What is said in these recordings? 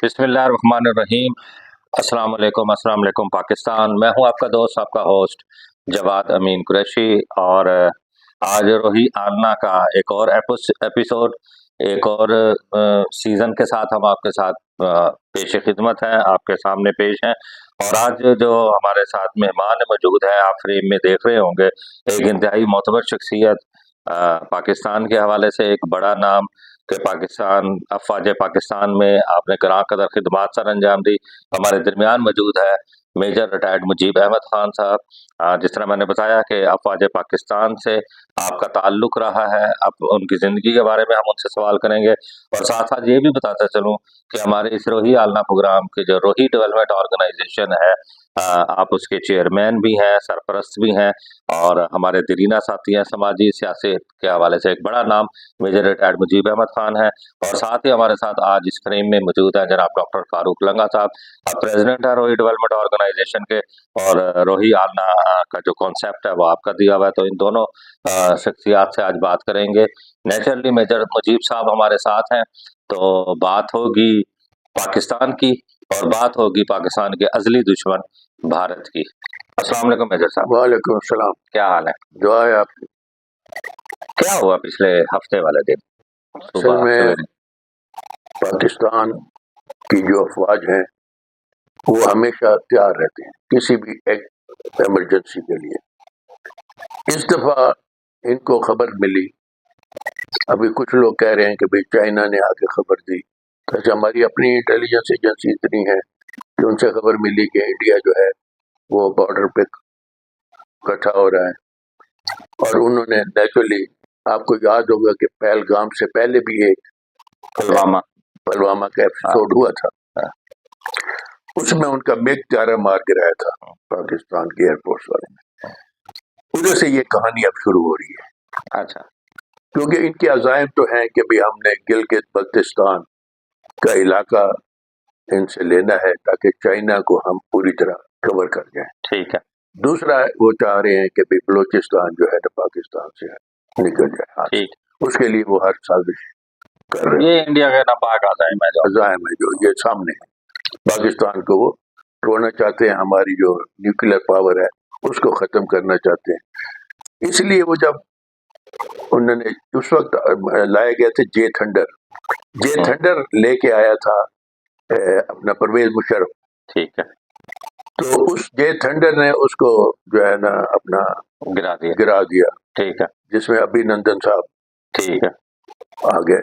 बिस्मिल्लाहिर्रहमानिर्रहीम। अस्सलाम वालेकुम पाकिस्तान। मैं हूं आपका दोस्त, आपका होस्ट जवाद अमीन कुरैशी, और आज रोही आलना का एक और एपिसोड, एक और सीज़न के साथ हम आपके साथ पेश खिदमत हैं, आपके सामने पेश हैं। और आज जो हमारे साथ मेहमान मौजूद है, आप फ्रेम में देख रहे होंगे, एक इंतहाई मोतबर शख्सियत, पाकिस्तान के हवाले से एक बड़ा नाम कि पाकिस्तान अफवाज पाकिस्तान में आपने करा कदर खिदमात सर अंजाम दी। हमारे दरमियान मौजूद है मेजर रिटायर्ड मुजीब अहमद खान साहब। जिस तरह मैंने बताया कि अफवाज पाकिस्तान से आपका ताल्लुक रहा है, अब उनकी ज़िंदगी के बारे में हम उनसे सवाल करेंगे, और साथ साथ ये भी बताता चलूँ कि हमारे इस रोही आलना प्रोग्राम के जो रोही डेवलपमेंट ऑर्गेनाइजेशन है, आप उसके चेयरमैन भी हैं, सरपरस्त भी हैं, और हमारे दरीना साथी हैं समाजी सियासत के हवाले से एक बड़ा नाम मेजर रिटायर्ड मुजीब अहमद खान है। और साथ ही हमारे साथ आज इस फ्रेम में मौजूद है जनाब डॉक्टर फारूक लंगा साहब, प्रेसिडेंट है रोही डेवलपमेंट ऑर्गेनाइजेशन के, और रोही आलना का जो कॉन्सेप्ट है वो आपका दिया हुआ है। तो इन दोनों शख्सियात से आज बात करेंगे। नेचुरली मेजर मुजीब साहब हमारे साथ हैं, तो बात होगी पाकिस्तान की, और बात होगी पाकिस्तान के अजली दुश्मन भारत की। अस्सलाम वालेकुम मेजर साहब। वालेकुम सलाम। क्या हाल है? दुआ है आपकी। क्या हुआ पिछले हफ्ते वाले दिन? असल में पाकिस्तान की जो अफवाज हैं वो हमेशा तैयार रहते हैं किसी भी एक इमरजेंसी के लिए। इस दफ़ा इनको खबर मिली, अभी कुछ लोग कह रहे हैं कि भाई चाइना ने आके खबर दी, तो हमारी अपनी इंटेलिजेंस एजेंसी इतनी है कि उनसे खबर मिली कि इंडिया जो है वो बॉर्डर पे इकट्ठा हो रहा है। और उन्होंने नेचुरली, आपको याद होगा कि पहलगाम से पहले भी एक पुलवामा का एपिसोड हुआ था, उसमें उनका मिग त्यारा मार गिराया था पाकिस्तान के एयरफोर्स वाले ने। उधर से ये कहानी अब शुरू हो रही है। अच्छा, क्योंकि इनके अज़ाइम तो हैं कि भाई हमने गिलगित बल्तिस्तान का इलाका इनसे लेना है ताकि चाइना को हम पूरी तरह कवर कर जाएं। ठीक है। दूसरा, वो चाह रहे हैं कि भाई बलूचिस्तान जो है ना पाकिस्तान से निकल जाए। हाँ, ठीक। उसके लिए वो हर साजिश कर रहे हैं। ये इंडिया का नापाक अज़ाइम है जो ये सामने है। पाकिस्तान को वो तोड़ना चाहते हैं, हमारी जो न्यूक्लियर पावर है उसको ख़त्म करना चाहते हैं। इसलिए वो जब उन्होंने उस वक्त लाए गए थे जे थंडर लेके आया था अपना परवेज मुशर्रफ। ठीक है। तो उस जे थंडर ने उसको जो है ना अपना गिरा दिया। ठीक है। जिसमें अभिनंदन साहब ठीक है आ गए।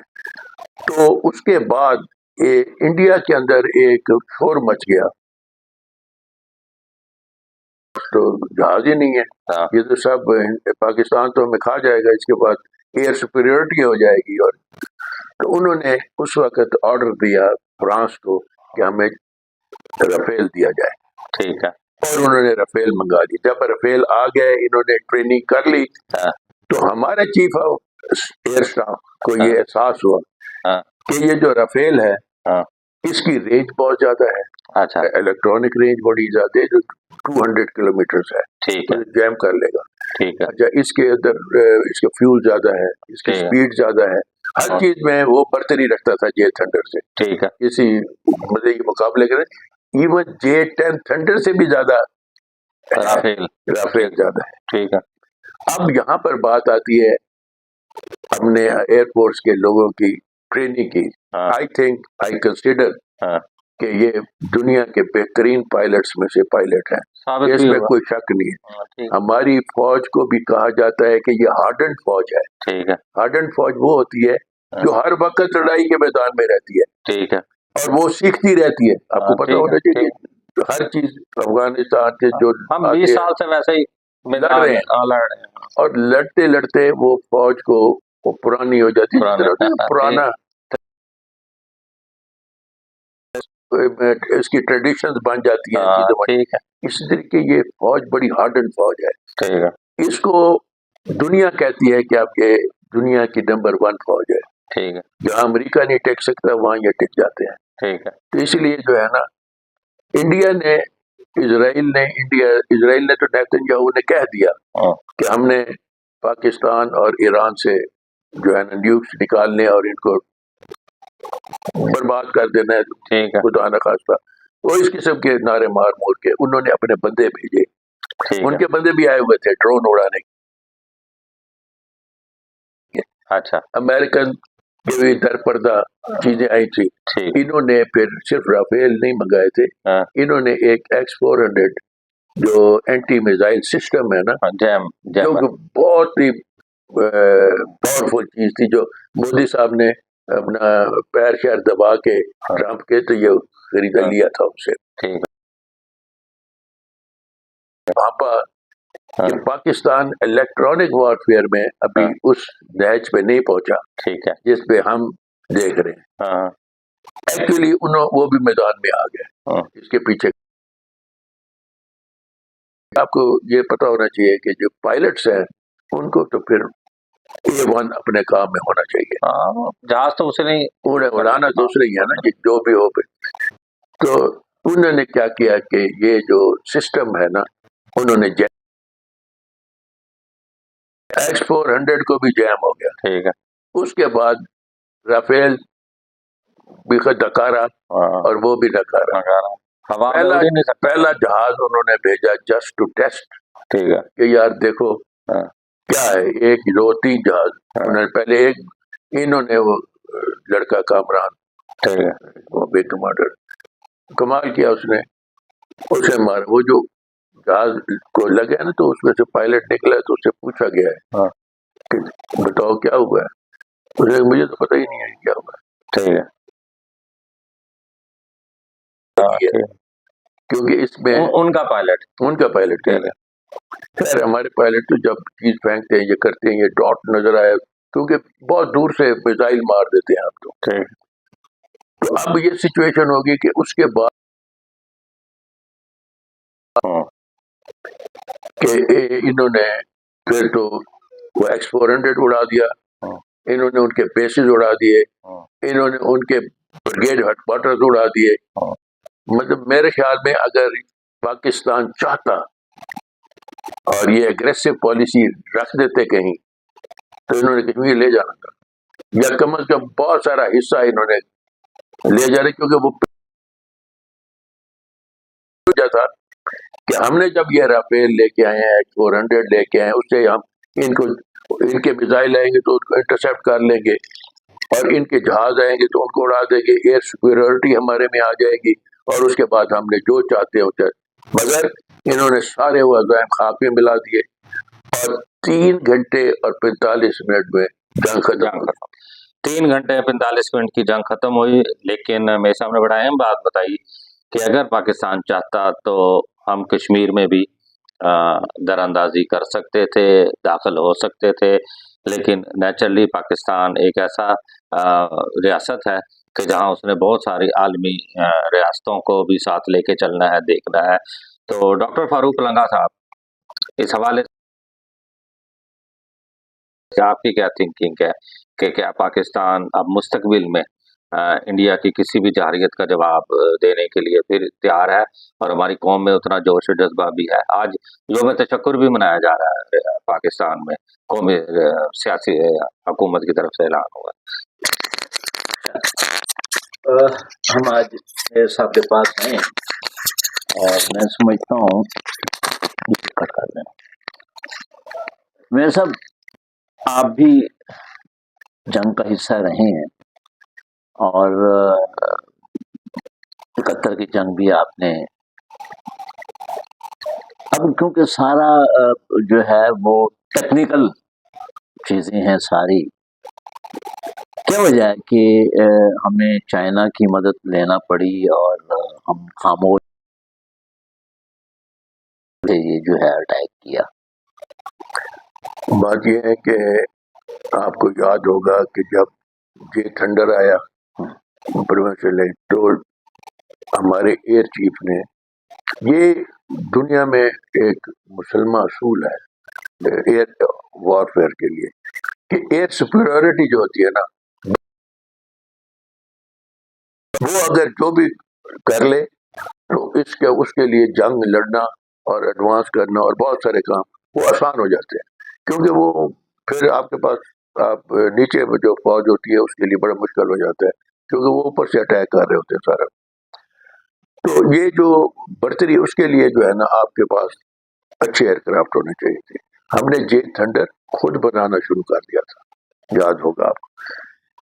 तो उसके बाद ये इंडिया के अंदर एक शोर मच गया, तो जहाज ही नहीं है, ये तो सब पाकिस्तान तो हमें खा जाएगा, इसके बाद एयर सुपीरियरिटी हो जाएगी। और तो उन्होंने उस वक्त ऑर्डर दिया फ्रांस को कि हमें राफेल दिया जाए। ठीक है। और उन्होंने राफेल मंगा ली। जब राफेल आ गए, इन्होंने ट्रेनिंग कर ली, तो हमारे चीफ ऑफ एयर स्टाफ को ये एहसास हुआ कि ये जो राफेल है इसकी रेंज बहुत ज्यादा है। अच्छा। इलेक्ट्रॉनिक रेंज बड़ी ज्यादा है, जो 200 किलोमीटर है। ठीक है। तो जैम कर लेगा। ठीक है। अच्छा, इसके अंदर इसका फ्यूल ज्यादा है, इसकी स्पीड ज्यादा है, हर चीज में वो बरतरी रखता था जे थंडर से। ठीक है। किसी मजे के मुकाबले करें, इवन J-10 थंडर से भी ज्यादा राफेल ज्यादा है। ठीक है। अब यहाँ पर बात आती है हमने एयरफोर्स के लोगों की ट्रेनिंग की। आई कंसिडर कि ये दुनिया के बेहतरीन पायलट्स में से पायलट हैं, इसमें कोई शक नहीं है। हमारी फौज को भी कहा जाता है कि ये हार्डन फौज है। ठीक है। हार्डन फौज वो होती है जो हर वक्त लड़ाई के मैदान में रहती है। ठीक है। और वो सीखती रहती है। आपको पता होना चाहिए हर चीज। अफगानिस्तान के जो हम 20 साल से वैसे ही लड़ रहे हैं, और लड़ते लड़ते वो फौज को वो पुरानी हो जाती है, पुराना इसकी ट्रेडिशंस बन जाती हैं चीजें। इस तरीके ये फौज बड़ी हार्डन फौज है। ठीक है। इसको दुनिया कहती है कि आप ये दुनिया की नंबर 1 फौज है। ठीक है। जहाँ अमेरिका नहीं टिक सकता वहाँ ये टिक जाते हैं। ठीक है। तो इसलिए जो है ना, इजराइल ने तो नेतन्याहू ने कह दिया कि हमने पाकिस्तान और ईरान से जो है ना न्यूक्स निकालने और इनको برباد کر دینا ہے ٹھیک ہے خدا نہ خاصہ. وہ اس قسم کے نعرے مار مور کے انہوں نے اپنے بندے بھیجے. ٹھیک ان ہے کے بندے بھی آئے ہوئے تھے ڈرون اڑانے کے. اچھا امریکن کے بھی در پردہ چیزیں آئی تھی. ٹھیک انہوں نے پھر صرف رافیل نہیں منگائے تھے, ہاں انہوں نے ایک X-400 جو اینٹی میزائل سسٹم ہے نا, جیم جو جیم کہ بہت ہی پاورفل چیز تھی, جو مودی صاحب نے اپنا پیر شیر دبا کے ٹرمپ کے تو یہ خریدا لیا تھا ان سے. ٹھیک وہاں پر ہاں کہ پاکستان الیکٹرانک وارفیئر میں ابھی اس نہج پہ نہیں پہنچا ٹھیک ہے جس پہ ہم دیکھ رہے ہیں. ہاں ایکچولی وہ بھی میدان میں آ گئے. ہاں اس کے پیچھے آپ کو یہ پتا ہونا چاہیے کہ جو پائلٹس ہیں ان کو تو پھر A1 اپنے کام میں ہونا چاہیے. ہاں جہاز تو اسے نہیں انہیں اڑانا دوسرے ہی ہے نا, جو بھی ہو. تو انہوں نے کیا کیا کہ یہ جو سسٹم ہے نا, انہوں نے X-400 کو بھی جیم ہو گیا. ٹھیک ہے اس کے بعد رافیل بھی نکارا ہاں اور وہ بھی نکارا. ہوا میں اڑ ہی نہیں سکتا. پہلا جہاز انہوں نے بھیجا جسٹ ٹو ٹیسٹ ٹھیک ہے کہ یار دیکھو ہاں کیا ہے. ایک دو تین جہاز ہاں انہوں نے پہلے ایک, انہوں نے وہ لڑکا کامران ٹھیک ہے وہ بے کمانڈر کمال کیا, اس نے اسے مارا. وہ جو جہاز کو لگا نا تو اس میں سے پائلٹ نکلا تو اس سے پوچھا گیا ہے ہاں کہ بتاؤ کیا ہوا ہے. اسے مجھے تو پتہ ہی نہیں ہے کیا ہوا ٹھیک ہے ہاں ہے, ٹھیک کیونکہ اس میں ان کا پائلٹ ان کا پائلٹ کیا ٹھیک ہے. خیر ہمارے پائلٹ تو جب چیز پھینکتے ہیں یہ کرتے ہیں, یہ ڈاٹ نظر آیا کیونکہ بہت دور سے میزائل مار دیتے ہیں آپ. ٹھیک تو اب یہ سچویشن ہوگی کہ اس کے بعد ہاں کہ انہوں نے پھر تو وہ X-400 اڑا دیا, ہاں انہوں نے ان کے بیسز اڑا دیے, ہاں انہوں نے ان کے بریگیڈ ہیڈ کوارٹرز اڑا دیے. ہاں مطلب میرے خیال میں اگر پاکستان چاہتا اور یہ اگریسو پالیسی رکھ دیتے کہیں تو انہوں نے کشمیر لے جانا تھا, یا کم از کم بہت سارا حصہ انہوں نے لے جانا, کیونکہ وہ تھا کہ ہم نے جب یہ رافیل لے کے آئے ہیں, X-400 لے کے آئے ہیں, اس سے ہم ان کے میزائل آئیں گے تو ان کو انٹرسیپٹ کر لیں گے, اور ان کے جہاز آئیں گے تو ان کو اڑا دیں گے. ایئر سیکورٹی ہمارے میں آ جائے گی, اور اس کے بعد ہم نے جو چاہتے ہیں. مگر انہوں نے سارے وہ عزائم خاک میں ملا دیے, اور 3 گھنٹے اور 45 منٹ میں جنگ ختم ہو گئی. 3 گھنٹے 45 منٹ کی جنگ ختم ہوئی. لیکن میرے سامنے بڑا اہم بات بتائی کہ اگر پاکستان چاہتا تو ہم کشمیر میں بھی در اندازی کر سکتے تھے, داخل ہو سکتے تھے, لیکن نیچرلی پاکستان ایک ایسا ریاست ہے کہ جہاں اس نے بہت ساری عالمی ریاستوں کو بھی ساتھ لے کے چلنا ہے, دیکھنا ہے. تو ڈاکٹر فاروق لنگا صاحب, اس حوالے سے آپ کی کیا تھنکنگ ہے کہ کیا پاکستان اب مستقبل میں انڈیا کی کسی بھی جارحیت کا جواب دینے کے لیے پھر تیار ہے, اور ہماری قوم میں اتنا جوش و جذبہ بھی ہے؟ آج یوم تشکر بھی منایا جا رہا ہے پاکستان میں, قومی سیاسی حکومت کی طرف سے اعلان ہوا. ہم آج میرے صاحب کے پاس ہیں اور میں سمجھتا ہوں کٹ کر دیں. میرے صاحب آپ بھی جنگ کا حصہ رہے ہیں, اور 71 کی جنگ بھی آپ نے, اب کیونکہ سارا جو ہے وہ ٹیکنیکل چیزیں ہیں ساری, کیا وجہ ہے کہ ہمیں چائنا کی مدد لینا پڑی اور ہم خاموش یہ جو ہے اٹیک کیا؟ بات یہ ہے کہ آپ کو یاد ہوگا کہ جب یہ تھنڈر آیا تو ہمارے ایئر چیف نے, یہ دنیا میں ایک مسلمان اصول ہے ایئر وارفیئر کے لیے کہ ایئر سپیریورٹی جو ہوتی ہے نا, وہ اگر جو بھی کر لے تو اس کے لیے جنگ لڑنا اور ایڈوانس کرنا اور بہت سارے کام وہ آسان ہو جاتے ہیں, کیونکہ وہ پھر آپ کے پاس آپ نیچے جو فوج ہوتی ہے اس کے لیے بڑا مشکل ہو جاتا ہے. کیونکہ وہ اوپر سے اٹیک کر رہے ہوتے ہیں سارا. تو یہ جو برتری اس کے لیے جو ہے نا آپ کے پاس اچھے ایئر کرافٹ ہونے چاہیے تھے. ہم نے جے تھنڈر خود بنانا شروع کر دیا تھا, یاد ہوگا آپ کو.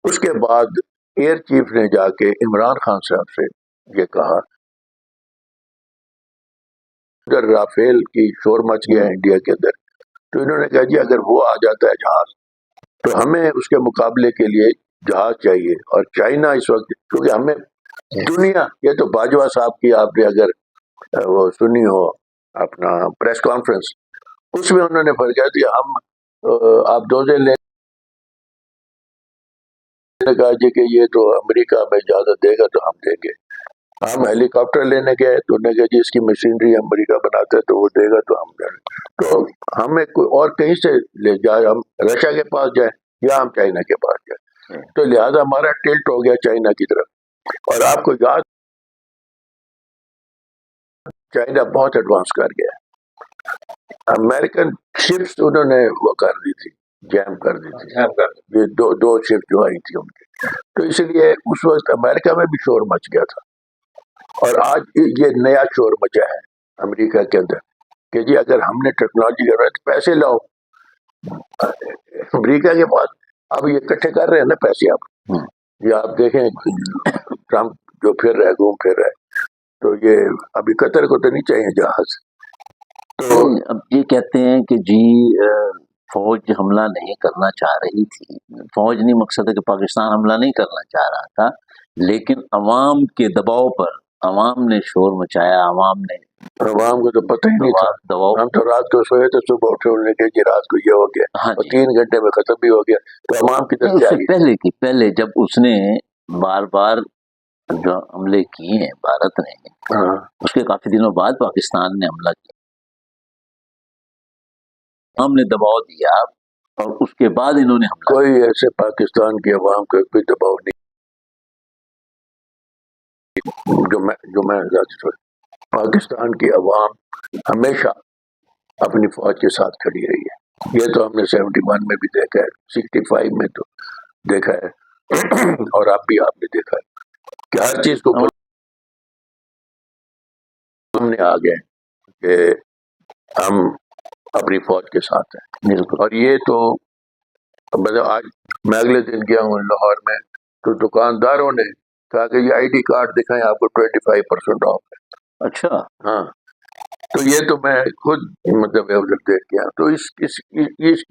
اس کے بعد ایئر چیف نے جا کے عمران خان صاحب سے یہ کہا, اگر رافیل کی شور مچ گیا انڈیا کے اندر, تو انہوں نے کہا جی اگر وہ آ جاتا ہے جہاز تو ہمیں اس کے مقابلے کے لیے جہاز چاہیے. اور چائنا اس وقت, کیونکہ ہمیں دنیا, یہ تو باجوہ صاحب کی آپ نے اگر وہ سنی ہو اپنا پریس کانفرنس, اس میں انہوں نے فرمایا کہ ہم آپ دوزے لے کہا جی کہ یہ تو امریکہ میں اجازت دے گا تو ہم دیں گے. ہم ہیلی کاپٹر لینے گئے تو انہوں نے کہا جی اس کی مشینری امریکہ بناتا ہے تو وہ دے گا تو ہم دیں گے. تو ہمیں کوئی اور کہیں سے لے جائے, ہم رشیا کے پاس جائیں یا ہم چائنا کے پاس جائیں, تو لہٰذا ہمارا ٹلٹ ہو گیا چائنا کی طرف. اور آپ کو یاد, چائنا بہت ایڈوانس کر گیا. امریکن شپس انہوں نے وہ کر دی تھی, جیم کر دی تھی, یہ دو شپ جو آئی تھی ان کی. تو اس لیے اس وقت امریکہ میں بھی شور مچ گیا تھا. اور آج یہ نیا شور مچا ہے امریکہ کے اندر کہ جی اگر ہم نے ٹیکنالوجی کر رہا ہے تو پیسے لاؤ. امریکہ کے پاس اب یہ اکٹھے کر رہے ہیں نا پیسے. آپ یہ آپ دیکھیں ٹرمپ جو پھر رہا ہے, گھوم پھر رہا ہے, تو یہ ابھی قطر کو تو نہیں چاہیے جہاز. تو اب یہ کہتے ہیں کہ جی فوج حملہ نہیں کرنا چاہ رہی تھی. فوج نہیں, مقصد ہے کہ پاکستان حملہ نہیں کرنا چاہ رہا تھا, لیکن عوام کے دباؤ پر عوام نے شور مچایا. عوام کو تو پتہ ہی نہیں تھا. دباؤ, ہم تو رات کو سوئے تو صبح اٹھے انہوں نے کہا کہ رات کو یہ ہو گیا, اور 3 گھنٹے میں ختم بھی ہو گیا. تو عوام کی طرف اس سے پہلے جب اس نے بار بار جو حملے کیے ہیں بھارت نے, اس کے کافی دنوں بعد پاکستان نے حملہ کیا, ہم نے دباؤ دیا, اور اس کے بعد انہوں نے حملہ. کوئی ایسے پاکستان کی عوام کو کوئی دباؤ نہیں جو میں پاکستان کی عوام ہمیشہ اپنی فوج کے ساتھ کھڑی رہی ہے. یہ تو ہم نے 71 میں بھی دیکھا ہے, 65 میں تو دیکھا ہے, اور اب بھی آپ نے دیکھا ہے کہ ہر چیز کو ہم نے آ گئے کہ ہم اپنی فوج کے ساتھ ہیں. اور یہ تو آج میں اگلے دن گیا ہوں لاہور میں, تو دکانداروں نے کہا کہ یہ آئی ڈی کارڈ دکھائیں, آپ کو 25% آف ہے. اچھا, ہاں, تو یہ تو میں خود مطلب دیکھ کے آیا. تو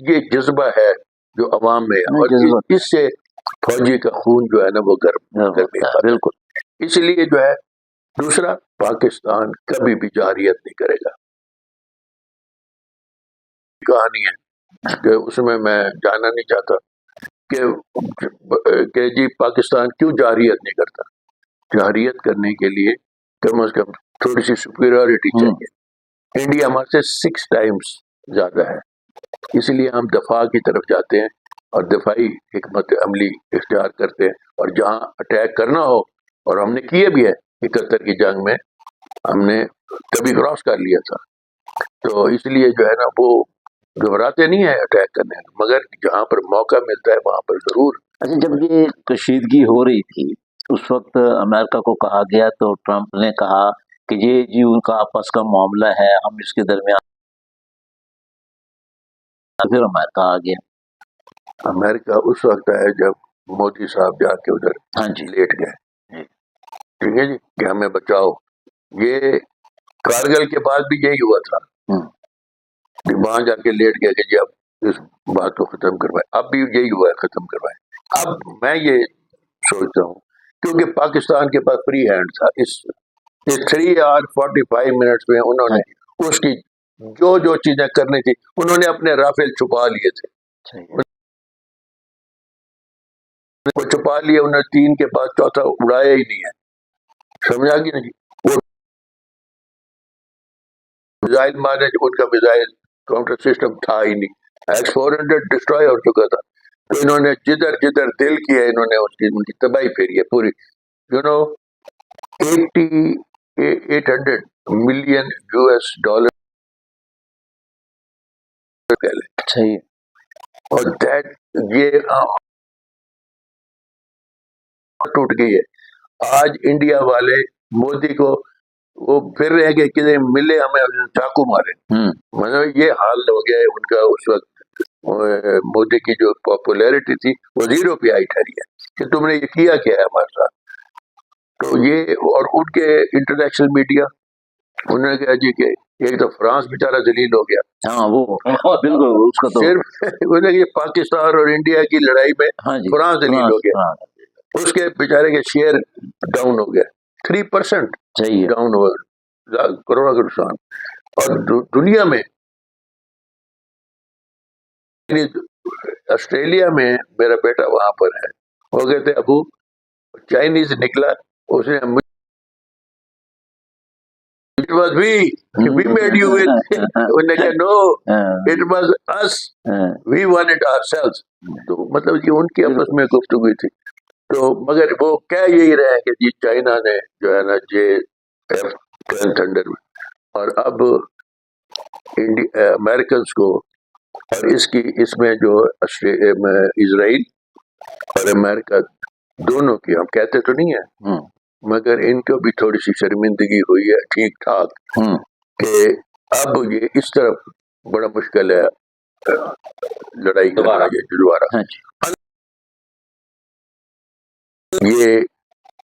یہ جذبہ ہے جو عوام میں, اور اس سے فوجی کا خون جو ہے نا وہ گرم بالکل. اس لیے جو ہے دوسرا, پاکستان کبھی بھی جارحیت نہیں کرے گا. کہانی ہے کہ اس میں جانا نہیں چاہتا کہ جی پاکستان کیوں جارحیت نہیں کرتا. جارحیت کرنے کے لیے کم از کم تھوڑی سی سپیریورٹی چاہیے. انڈیا ہمارے سے 6 ٹائمز زیادہ ہے, اس لیے ہم دفاع کی طرف جاتے ہیں اور دفاعی حکمت عملی اختیار کرتے ہیں. اور جہاں اٹیک کرنا ہو, اور ہم نے کیے بھی ہے, 71 کی جنگ میں ہم نے کبھی کراس کر لیا تھا. تو اس لیے جو ہے نا وہ گھبراتے نہیں ہیں اٹیک کرنے, مگر جہاں پر موقع ملتا ہے وہاں پر ضرور. اچھا, جب یہ کشیدگی ہو رہی تھی اس وقت امریکہ کو کہا گیا تو ٹرمپ نے کہا کہ یہ جی ان کا آپس کا معاملہ ہے, ہم اس کے درمیان. پھر امریکہ آ گیا. امریکہ اس وقت ہے جب مودی صاحب جا کے ادھر لیٹ گئے, ٹھیک ہے جی, کہ ہمیں بچاؤ. یہ کارگل کے بعد بھی یہی ہوا تھا, وہاں جا کے لیٹ گیا کہ جی اب اس بات کو ختم کروائے. اب بھی یہی ہوا ہے, ختم کروائے. اب میں یہ سوچتا ہوں کیونکہ پاکستان کے پاس فری ہینڈ تھا, اس 3 اور 45 منٹس میں انہوں نے اس کی جو چیزیں کرنی تھی انہوں نے اپنے رافیل چھپا لیے تھے. وہ چھپا لیے, انہوں نے 3 کے بعد چوتھا اڑایا ہی نہیں ہے. سمجھا کہ نہیں, وہ میزائل مارے, ان کا میزائل کاؤنٹر سسٹم تھا ہی نہیں. X-400 ڈسٹرائے ہو چکا تھا. تو انہوں نے جدھر دل کیا انہوں نے ان کی تباہی پھیری ہے پوری. 800 ملین $US پہلے. اور یہ टूट गई है। आज इंडिया वाले मोदी को वो फिर रहे कि किधर मिले हमें चाकू मारे, मतलब ये हाल हो गया है उनका। उस वक्त मोदी की जो पॉपुलैरिटी थी वो 0 पे आई ठहरी है कि तुमने ये किया क्या है हमारे साथ। तो ये और उनके इंटरनेशनल मीडिया, उन्होंने कहा जी कि एक तो फ्रांस बेचारा जलील हो गया। हाँ वो बिल्कुल उसका तो सिर्फ उन्होंने ये पाकिस्तान और इंडिया की लड़ाई में हाँ जी फ्रांस जलील हो गया, हाँ, उसके बेचारे के शेयर डाउन हो गया, 3% सही है। डाउन हुआ, करोड़ों का नुकसान। और दुनिया में ऑस्ट्रेलिया में मेरा बेटा वहां पर है, वो कहते अबू चाइनीज निकला, उसने it was we made you with, उन्होंने कहा no it was us, we won it ourselves. तो मतलब ये उनकी आपस में गुफ्तगू थी। तो मगर वो कह यही रहे हैं कि जी चाइना ने जो है ना JF-12 थंडर में, और अब अमेरिकन को और इसमें जो इजराइल और अमेरिका दोनों की, हम कहते तो नहीं है मगर इनको भी थोड़ी सी शर्मिंदगी हुई है ठीक ठाक कि अब ये इस तरफ बड़ा मुश्किल है लड़ाई करना ये दोबारा। ये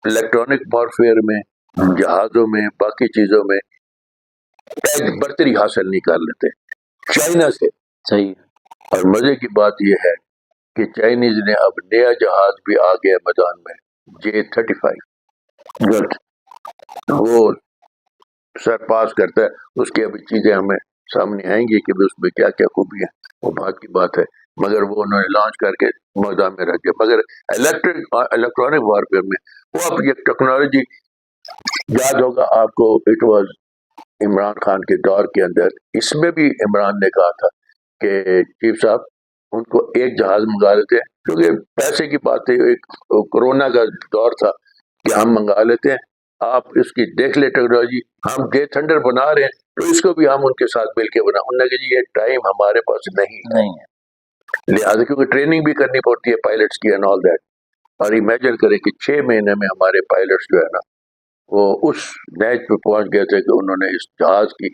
इलेक्ट्रॉनिक वॉरफेयर में, जहाजों में, बाकी चीजों में बढ़तरी हासिल नहीं कर लेते चाइना से। सही। और मजे की बात यह है कि चाइनीज ने अब नया जहाज भी आ गया मैदान में, J-35, वो सरपास करता है। उसकी अभी चीजें हमें सामने आएंगी कि उसमें क्या क्या खूबी है, वो बात की बात है, मगर वो उन्होंने लॉन्च करके मैदान में रख दिया। मगर इलेक्ट्रॉनिक वॉरफेयर में वो अब ये टेक्नोलॉजी, याद होगा आपको, इट वाज इमरान खान के दौर के अंदर, इसमें भी इमरान ने कहा था कि चीफ साहब उनको एक जहाज मंगा लेते हैं, क्योंकि पैसे की बात है, एक कोरोना का दौर था कि हम मंगा लेते हैं, आप इसकी देख ले टेक्नोलॉजी, हम J थंडर बना रहे हैं तो इसको भी हम उनके साथ मिलकर बना। उन्होंने कहा जी ये टाइम हमारे पास नहीं है, लिहाजा क्योंकि ट्रेनिंग भी करनी पड़ती है पायलट्स की एंड ऑल दैट। और इमेजिन करें कि 6 महीने में हमारे पायलट्स जो है ना वो उस मैच पे पहुंच गए थे कि उन्होंने इस जहाज की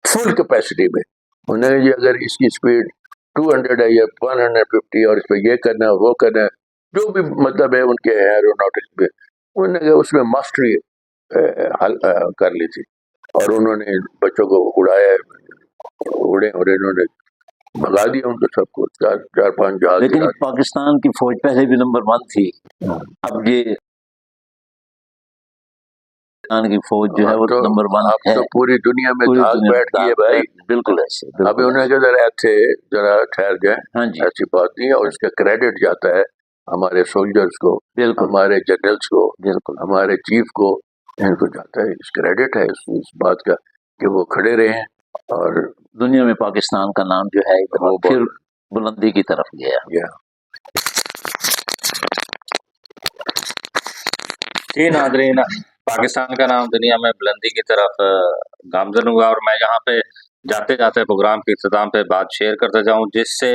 फुल कैपेसिटी में, उन्होंने जी अगर इसकी स्पीड 200 है या 150 और इस पर ये करना है वो करना है, जो भी मतलब है उनके एरोनॉटिक्स में, उन्होंने उसमें मास्टरी कर ली थी। और उन्होंने बच्चों को उड़ाया, उड़े और इन्होंने भगा दिया उनको सबको, 4-5 जहाज। लेकिन पाकिस्तान की फौज पहले भी नंबर 1 थी, अब ये पाकिस्तान की फौज जो है वो तो नंबर 1 है। तो पूरी दुनिया में धाक बैठ गई है भाई, बिल्कुल ऐसे। अभी उन्हें जरा ठहर जाए, ऐसी बात नहीं है। और इसका क्रेडिट जाता है हमारे सोल्जर्स को, हमारे जनरल्स को, हमारे चीफ को, इनको जाता है इस क्रेडिट है इस बात का कि वो खड़े रहे हैं और दुनिया में पाकिस्तान का नाम जो है वो फिर बुलंदी की तरफ गया। जी नाज़रीन, पाकिस्तान का नाम दुनिया में बुलंदी की तरफ गामजन हुआ। और मैं यहाँ पे जाते जाते प्रोग्राम के इख्तिताम पे बात शेयर करते जाऊँ, जिससे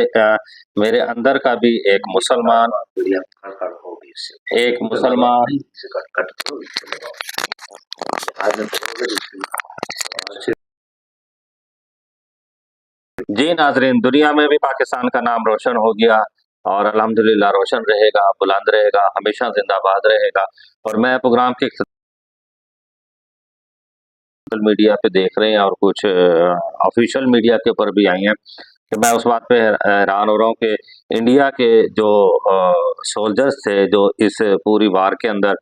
मेरे अंदर का भी एक मुसलमान जी नाज़रीन, दुनिया में भी पाकिस्तान का नाम रोशन हो गया और अल्हम्दुलिल्लाह रोशन रहेगा, बुलंद रहेगा, हमेशा जिंदाबाद रहेगा। और मैं प्रोग्राम के सोशल मीडिया पे देख रहे हैं और कुछ ऑफिशियल मीडिया के ऊपर भी आई हैं कि मैं उस बात पे हैरान हो रहा हूँ कि इंडिया के जो सोल्जर्स थे जो इस पूरी वार के अंदर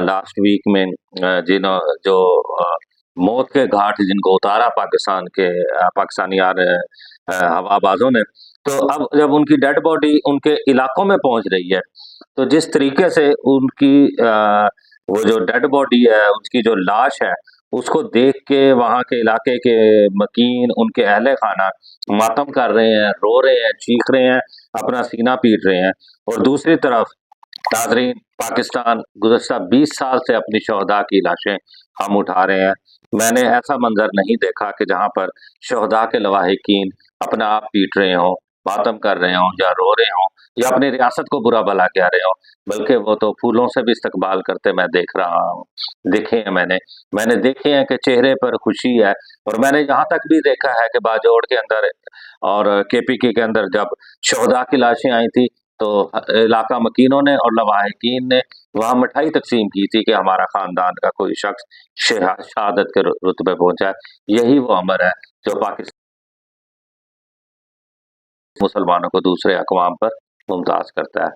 लास्ट वीक में जो मौत के घाट जिनको उतारा पाकिस्तानी हवाबाजों ने, तो अब जब उनकी डेड बॉडी उनके इलाकों में पहुंच रही है, तो जिस तरीके से उनकी वो जो डेड बॉडी है, उसकी जो लाश है, उसको देख के वहाँ के इलाके के मकीन, उनके अहले खाना मातम कर रहे हैं, रो रहे हैं, चीख रहे हैं, अपना सीना पीट रहे हैं। और दूसरी तरफ नाज़रीन, पाकिस्तान गुज़श्ता 20 साल से अपनी शहदा की लाशें हम उठा रहे हैं। मैंने ऐसा मंजर नहीं देखा कि जहाँ पर शहदा के लवाहिकीन अपना आप पीट रहे हों, मातम कर रहे हों या रो रहे हों या अपनी रियासत को बुरा भला कह रहे हों, बल्कि वो तो फूलों से भी इस्तकबाल करते मैं देख रहा हूँ। देखे हैं मैंने देखे हैं कि चेहरे पर खुशी है। और मैंने यहाँ तक भी देखा है कि बाजोड़ के अंदर और केपीके के अंदर जब शोहदा की लाशें आई थी, तो इलाका मकीनों ने और लवाहिकीन ने वहाँ मिठाई तकसीम की थी कि हमारा खानदान का कोई शख्स शहादत के रुतबे पहुंचा है। यही वो अमर है जो पाकिस्तान मुसलमानों को दूसरे अक़वाम पर मुमताज़ करता है।